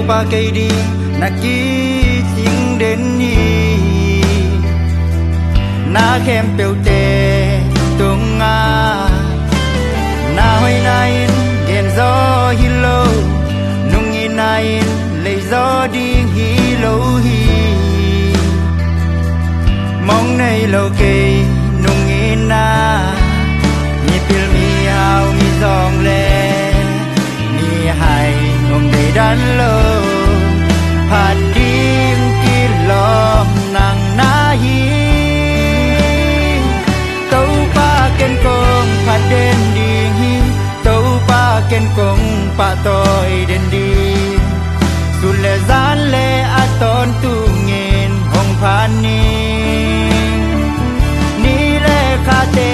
ba cây đi na kí chính đến nhì na khem bèo tê tung nga na hoi nai gen gió hi lâu nung hi nai lấy gió đi hi lâu hi mong này lâu kê nung hi na mi pil mi hao mi dòng le mi hai ngom đầy đan lâu hạt đêm kia lom nàng na hi tàu pa ken kong hạt đen đi hi tàu pa ken kong pa toi đen đi sul le zan le aton tu ngin hong phan ni le kha te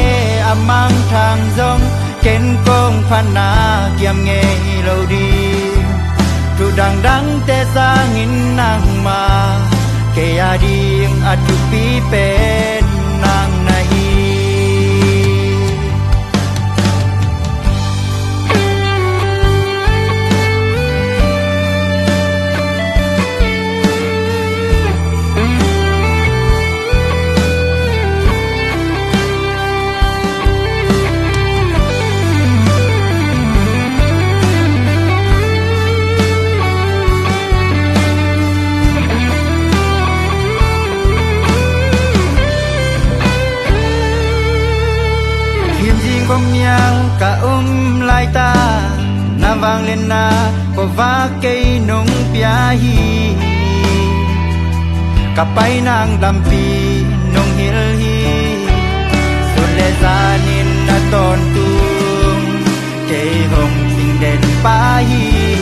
amang thang zong ken kong phan na kiam nghe lâu đi tu dang dang te sang in nang ma ke ading atu pi pen nang nahi bom nhang cả lai ta na vang lên na có vá cây nung pia hi cả bay nang đam pi nung hil hi xuân lệ gia nên na ton tung cây hồng xinh đèn pa hi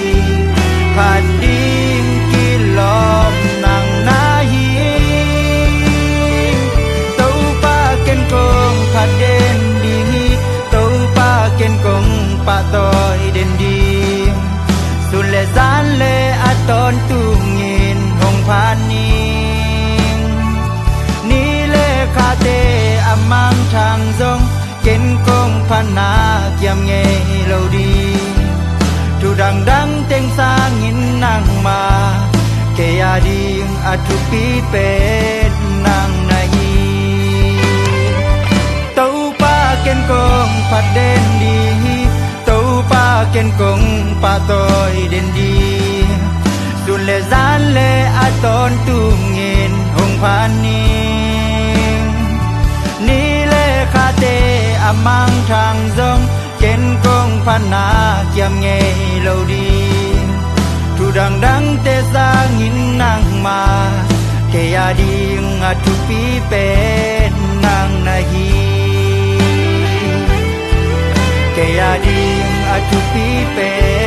phạt đinh ki lom nang na hi tàu pa ken kong phạt đen ken kong pa toi den di sul le zan le aton tu ngin hong phan ni le kha te amang thang zong ken kong phan na kiam nghe lâu đi tu dang dang teng sang in nang ma ke ading atu pi pe nang nahi tàu pa ken kong phat den ken kong pa toi den di sul le zan le aton tu ngin hong phan ni le kha te amang thang zong ken kong phan na kiam nghe lâu đi tu dang dang te sa ngin nang ma ke ading atu pi pe nang nahi ke ading atu pi pe